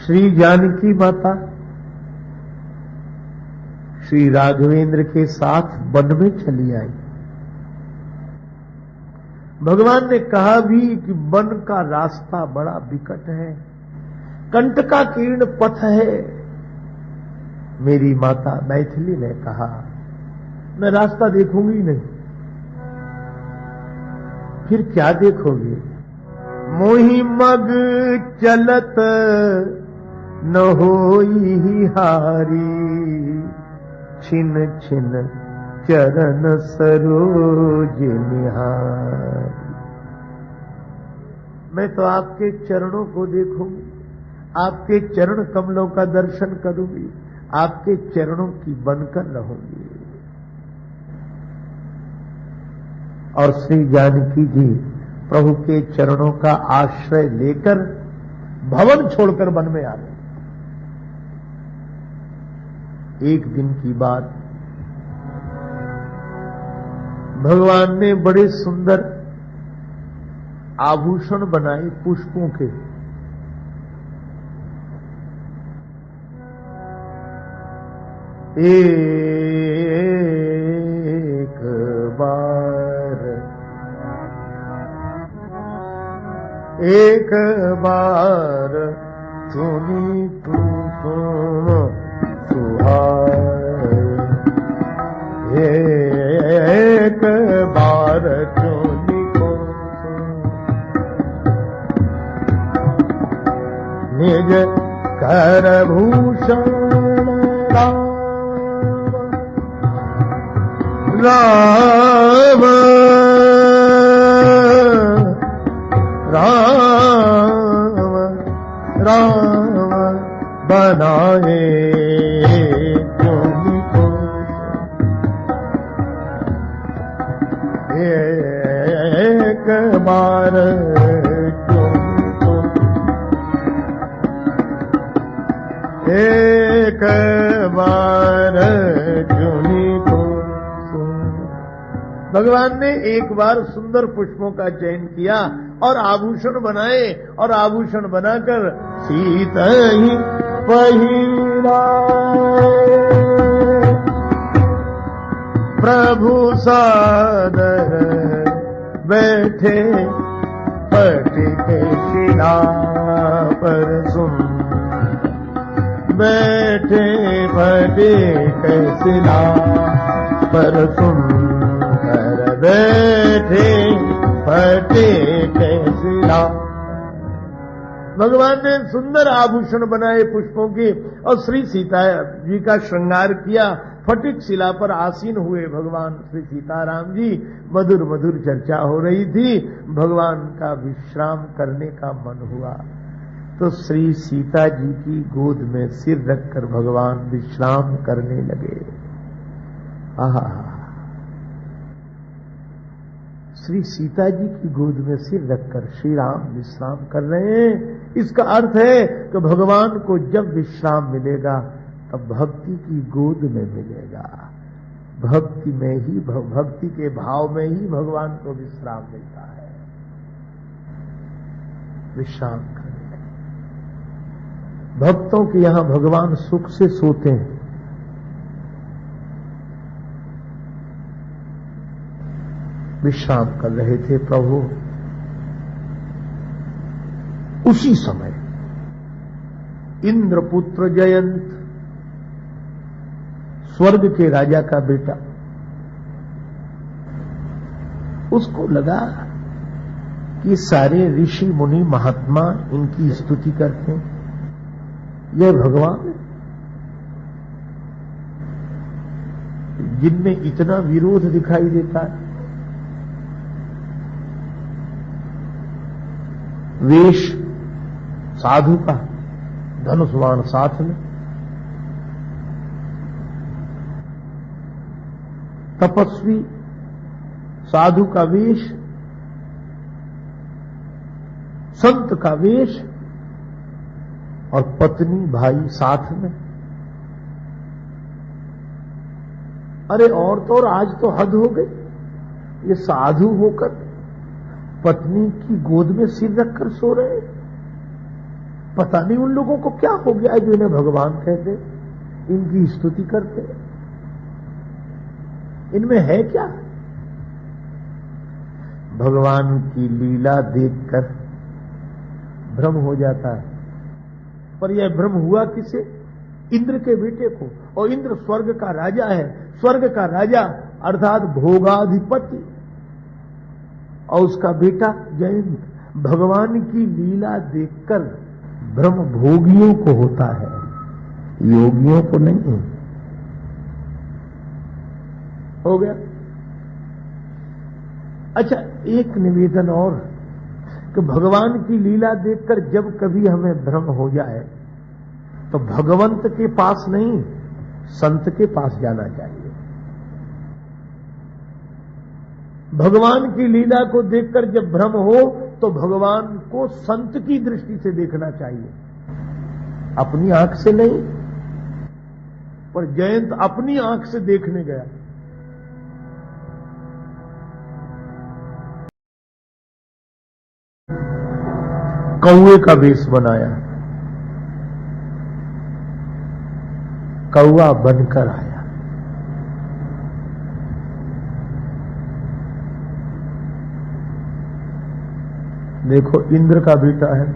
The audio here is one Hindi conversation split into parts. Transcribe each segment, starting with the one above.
श्री जानकी माता श्री राघवेंद्र के साथ वन में चली आई। भगवान ने कहा भी कि वन का रास्ता बड़ा विकट है, कंटकाकीर्ण पथ है। मेरी माता मैथिली ने कहा मैं रास्ता देखूंगी नहीं। फिर क्या देखोगे? मोहि मग चलत न होई हारी, छिन छिन चरण सरोज निहारी। मैं तो आपके चरणों को देखूंगी, आपके चरण कमलों का दर्शन करूंगी, आपके चरणों की बनकर रहूंगी। और श्री जानकी जी प्रभु के चरणों का आश्रय लेकर भवन छोड़कर वन में आ गए। एक दिन की बात, भगवान ने बड़े सुंदर आभूषण बनाए पुष्पों के। एक बार सुनी तू सुन सुहाए, एक बार सुनी को निज कर भूषण राम राम राम बनाए तुमको। एक बार तुमको, एक बार तुमको। भगवान ने एक बार सुंदर पुष्पों का चयन किया और आभूषण बनाए, और आभूषण बनाकर सीता ही पहिराए। प्रभु सादर बैठे पटिक शिला पर सुन, बैठे पटिक शिला पर सुन कर बैठे पटिक शिला। भगवान ने सुंदर आभूषण बनाए पुष्पों के और श्री सीता जी का श्रृंगार किया। फटिक शिला पर आसीन हुए भगवान श्री सीताराम जी। मधुर मधुर चर्चा हो रही थी। भगवान का विश्राम करने का मन हुआ तो श्री सीता जी की गोद में सिर रखकर भगवान विश्राम करने लगे। आहा, श्री सीता जी की गोद में सिर रखकर श्री राम विश्राम कर रहे हैं। इसका अर्थ है कि भगवान को जब विश्राम मिलेगा तब भक्ति की गोद में मिलेगा। भक्ति में ही, भक्ति के भाव में ही भगवान को विश्राम मिलता है। विश्राम करने लगे। भक्तों के यहां भगवान सुख से सोते हैं। विश्राम कर रहे थे प्रभु। उसी समय इंद्रपुत्र जयंत, स्वर्ग के राजा का बेटा, उसको लगा कि सारे ऋषि मुनि महात्मा इनकी स्तुति करते हैं, यह भगवान जिनमें इतना विरोध दिखाई देता है। वेश साधु का, धनुष्वाण साथ में, तपस्वी साधु का वेश, संत का वेश, और पत्नी भाई साथ में। अरे और तो और आज तो हद हो गई। ये साधु होकर पत्नी की गोद में सिर रखकर सो रहे। पता नहीं उन लोगों को क्या हो गया जो इन्हें भगवान कहते, इनकी स्तुति करते, इनमें है क्या? भगवान की लीला देखकर भ्रम हो जाता है। पर यह भ्रम हुआ किसे? इंद्र के बेटे को। और इंद्र स्वर्ग का राजा है, स्वर्ग का राजा अर्थात भोगाधिपति, और उसका बेटा जयंत। भगवान की लीला देखकर भ्रम भोगियों को होता है, योगियों को नहीं। हो गया? अच्छा, एक निवेदन और कि भगवान की लीला देखकर जब कभी हमें भ्रम हो जाए तो भगवंत के पास नहीं, संत के पास जाना चाहिए। भगवान की लीला को देखकर जब भ्रम हो तो भगवान को संत की दृष्टि से देखना चाहिए, अपनी आंख से नहीं। पर जयंत अपनी आंख से देखने गया। कौए का वेश बनाया, कौआ बनकर आया। देखो, इंद्र का बेटा है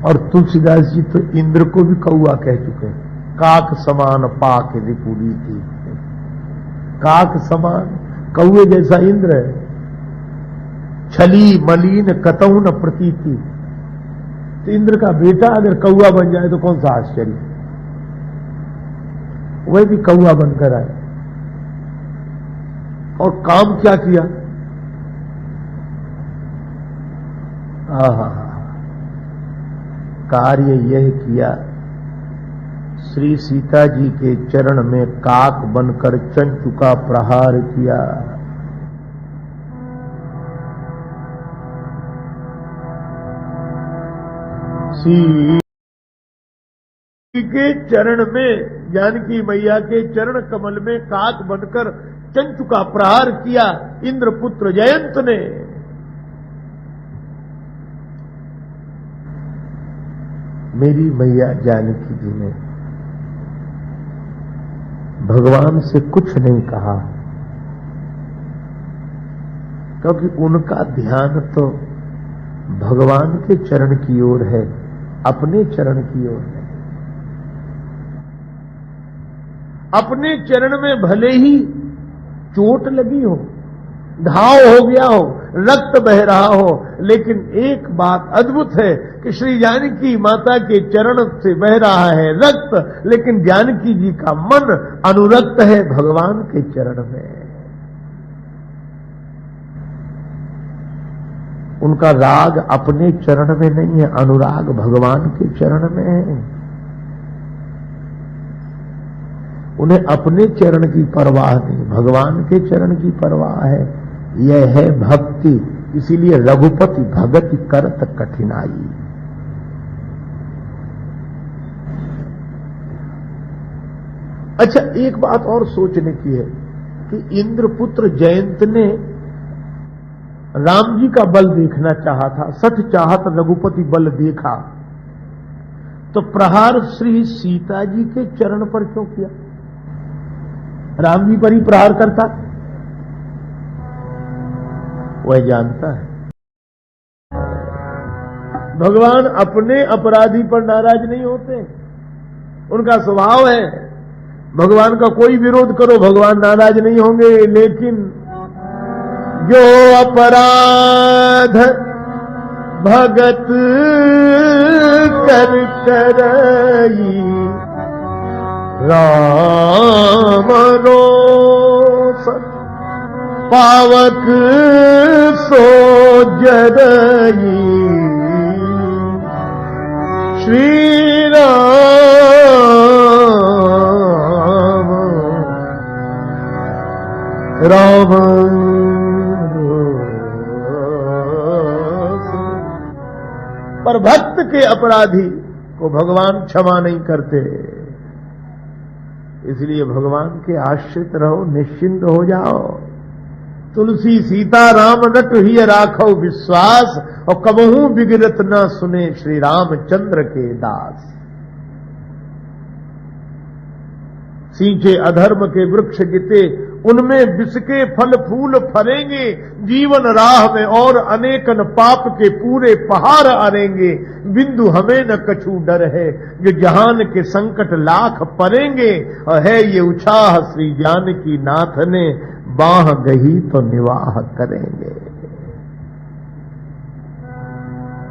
और तुलसीदास जी तो इंद्र को भी कौआ कह चुके हैं। काक समान पाक रिपुरी थी, काक समान, कौए जैसा इंद्र है। छली मलिन कतऊ न प्रतीति, तो इंद्र का बेटा अगर कौआ बन जाए तो कौन सा आश्चर्य। वह भी कौआ बनकर आए और काम क्या किया? कार्य यह किया, श्री सीता जी के चरण में काक बनकर चंचु का प्रहार किया। के चरण में, जानकी मैया के चरण कमल में काक बनकर चंचु का प्रहार किया इंद्रपुत्र जयंत ने। मेरी मैया जानकी जी ने भगवान से कुछ नहीं कहा, क्योंकि उनका ध्यान तो भगवान के चरण की ओर है, अपने चरण की ओर है। अपने चरण में भले ही चोट लगी हो, घाव हो गया हो, रक्त बह रहा हो, लेकिन एक बात अद्भुत है कि श्री जानकी माता के चरण से बह रहा है रक्त, लेकिन जानकी जी का मन अनुरक्त है भगवान के चरण में। उनका राग अपने चरण में नहीं है, अनुराग भगवान के चरण में है। उन्हें अपने चरण की परवाह नहीं, भगवान के चरण की परवाह है। यह है भक्ति। इसीलिए रघुपति भगति करत कठिनाई। अच्छा, एक बात और सोचने की है कि इंद्रपुत्र जयंत ने राम जी का बल देखना चाहा था, सठ चाहत रघुपति बल देखा, तो प्रहार श्री सीता जी के चरण पर क्यों किया? राम जी पर ही प्रहार करता। वह जानता है भगवान अपने अपराधी पर नाराज नहीं होते, उनका स्वभाव है भगवान का कोई विरोध करो भगवान नाराज नहीं होंगे, लेकिन जो अपराध भगत कर करई राम रोसन पावक सो जरई श्री राम पर भक्त के अपराधी को भगवान क्षमा नहीं करते। इसलिए भगवान के आश्रित रहो, निश्चिंत हो जाओ। तुलसी सीता राम नट ही राखो विश्वास, और कबहू बिगड़त न सुने श्री रामचंद्र के दास। सींचे अधर्म के वृक्ष गिते, उनमें विष के फल फूल फलेंगे। जीवन राह में और अनेकन पाप के पूरे पहाड़ आएंगे। बिंदु हमें न कछु डर है, जो जहान के संकट लाख पड़ेंगे। और है ये उत्साह श्री जानकी नाथ ने, बाह गही तो निवाह करेंगे।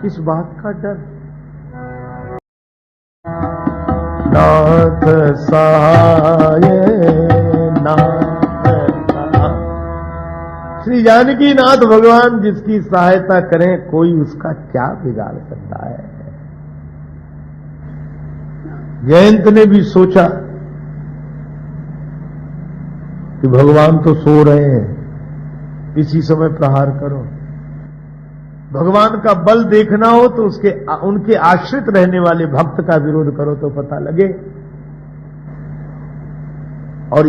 किस बात का डर? नाथ सहाय नाथ सहाय। श्री जानकी नाथ भगवान जिसकी सहायता करें, कोई उसका क्या बिगाड़ सकता है। जयंत ने भी सोचा कि भगवान तो सो रहे हैं, इसी समय प्रहार करो। भगवान का बल देखना हो तो उनके आश्रित रहने वाले भक्त का विरोध करो तो पता लगे। और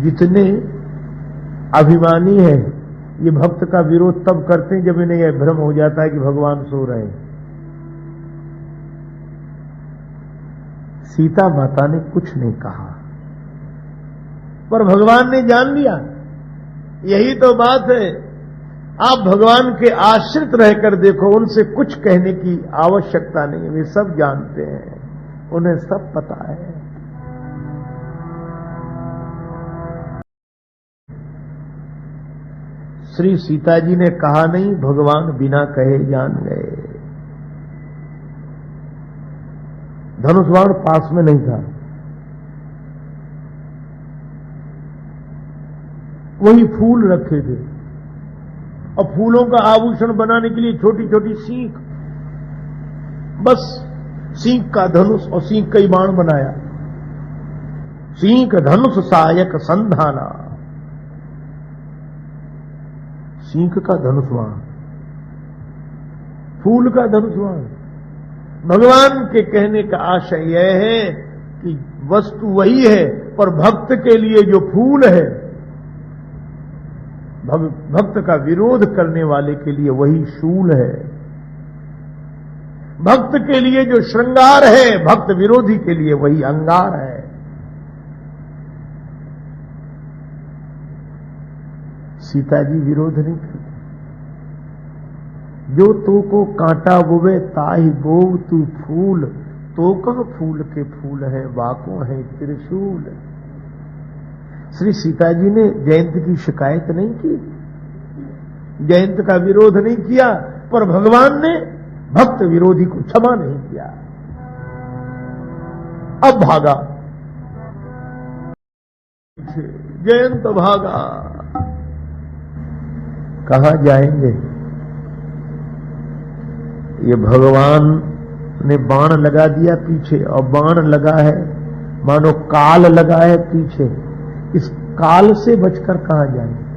जितने अभिमानी हैं, ये भक्त का विरोध तब करते हैं जब इन्हें यह भ्रम हो जाता है कि भगवान सो रहे हैं। सीता माता ने कुछ नहीं कहा, पर भगवान ने जान लिया। यही तो बात है, आप भगवान के आश्रित रहकर देखो, उनसे कुछ कहने की आवश्यकता नहीं है। वे सब जानते हैं, उन्हें सब पता है। श्री सीता जी ने कहा नहीं, भगवान बिना कहे जान गए। धनुष बाण पास में नहीं था, वही फूल रखे थे, और फूलों का आभूषण बनाने के लिए छोटी छोटी सींग, बस सींग का धनुष और सींग का ही बाण बनाया। सींग धनुष सायक संधाना, सींग का धनुष बाण, फूल का धनुष बाण। भगवान के कहने का आशय यह है कि वस्तु वही है, पर भक्त के लिए जो फूल है, भक्त का विरोध करने वाले के लिए वही शूल है। भक्त के लिए जो श्रृंगार है, भक्त विरोधी के लिए वही अंगार है। सीता जी विरोध नहीं करती। जो तो को कांटा बोवे ताहि बोव तू फूल, तो कह फूल के फूल है वाको है त्रिशूल। श्री सीता जी ने जयंत की शिकायत नहीं की, जयंत का विरोध नहीं किया, पर भगवान ने भक्त विरोधी को क्षमा नहीं किया। अब भागा, जयंत भागा। कहां जाएंगे? ये भगवान ने बाण लगा दिया पीछे, और बाण लगा है मानो काल लगा है पीछे। इस काल से बचकर कहां जाएंगे?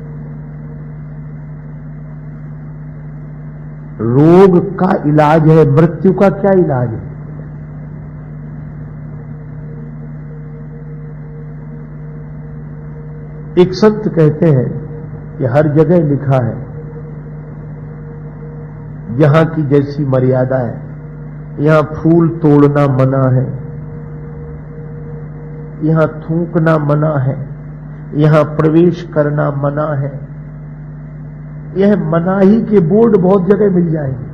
रोग का इलाज है, मृत्यु का क्या इलाज है? एक संत कहते हैं कि हर जगह लिखा है, यहां की जैसी मर्यादा है, यहां फूल तोड़ना मना है, यहां थूकना मना है, यहां प्रवेश करना मना है। यह मनाही के बोर्ड बहुत जगह मिल जाएंगे।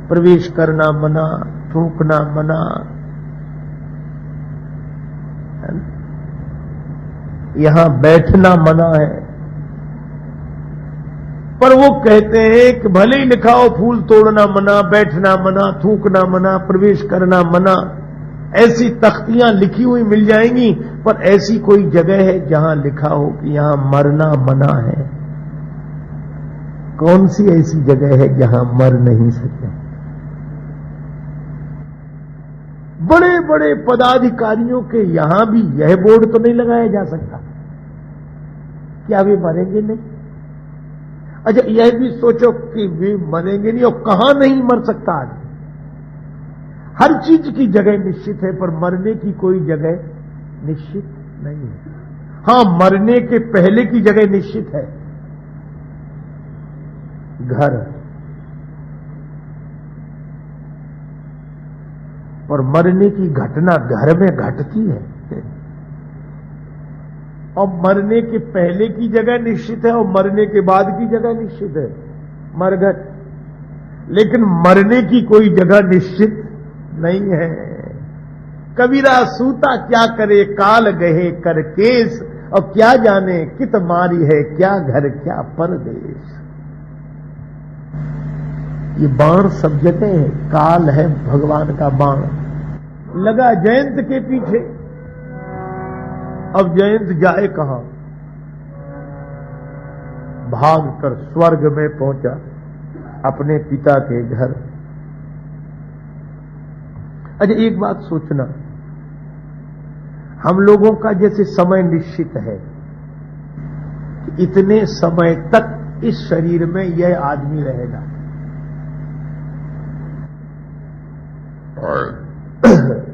प्रवेश करना मना, थूकना मना, यहां बैठना मना है। पर वो कहते हैं कि भले ही लिखा हो फूल तोड़ना मना, बैठना मना, थूकना मना, प्रवेश करना मना, ऐसी तख्तियां लिखी हुई मिल जाएंगी, पर ऐसी कोई जगह है जहां लिखा हो कि यहां मरना मना है? कौन सी ऐसी जगह है जहां मर नहीं सकते? बड़े बड़े पदाधिकारियों के यहां भी यह बोर्ड तो नहीं लगाया जा सकता, क्या वे मरेंगे नहीं? अच्छा, यह भी सोचो कि वे मरेंगे नहीं, और कहां नहीं मर सकता आदमी? हर चीज की जगह निश्चित है, पर मरने की कोई जगह निश्चित नहीं है। हां, मरने के पहले की जगह निश्चित है, घर। और मरने की घटना घर में घटती है। और मरने के पहले की जगह निश्चित है और मरने के बाद की जगह निश्चित है, मरघट। लेकिन मरने की कोई जगह निश्चित नहीं है। कबीरा सूता क्या करे काल गहे कर केस, और क्या जाने कित मारी है क्या घर क्या परदेश। ये बाण सब जगह है, काल है भगवान का बाण, लगा जयंत के पीछे। अब जयंत जाए कहां? भागकर स्वर्ग में पहुंचा, अपने पिता के घर। अच्छा, एक बात सोचना, हम लोगों का जैसे समय निश्चित है कि इतने समय तक इस शरीर में यह आदमी रहेगा,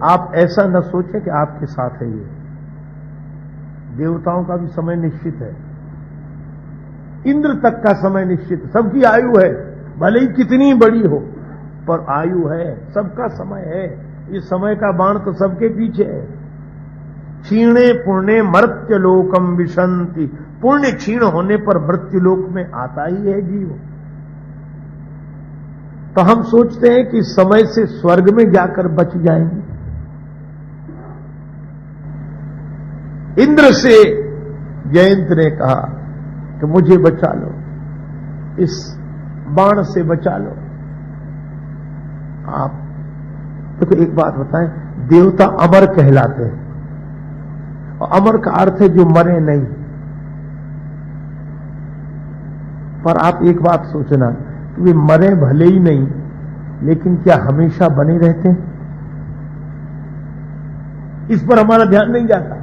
आप ऐसा न सोचें कि आपके साथ है ये। देवताओं का भी समय निश्चित है, इंद्र तक का समय निश्चित, सबकी आयु है, भले ही कितनी बड़ी हो, पर आयु है, सबका समय है। ये समय का बाण तो सबके पीछे है। क्षीणे पुण्य मर्त्यलोकम विशंति, पुण्य क्षीण होने पर मृत्युलोक में आता ही है जीव। तो हम सोचते हैं कि समय से स्वर्ग में जाकर बच जाएंगे। इंद्र से जयंत ने कहा कि मुझे बचा लो, इस बाण से बचा लो। आप देखो, एक बात बताएं, देवता अमर कहलाते हैं, और अमर का अर्थ है जो मरे नहीं। पर आप एक बात सोचना कि वे मरे भले ही नहीं, लेकिन क्या हमेशा बने रहते हैं? इस पर हमारा ध्यान नहीं जाता।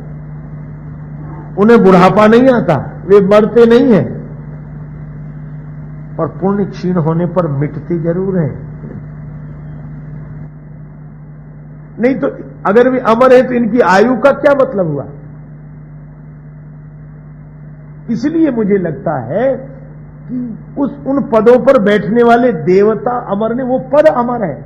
उन्हें बुढ़ापा नहीं आता, वे मरते नहीं हैं, पर पुण्य क्षीण होने पर मिटते जरूर हैं। नहीं तो अगर वे अमर है तो इनकी आयु का क्या मतलब हुआ? इसलिए मुझे लगता है कि उन पदों पर बैठने वाले देवता अमर ने, वो पद अमर है।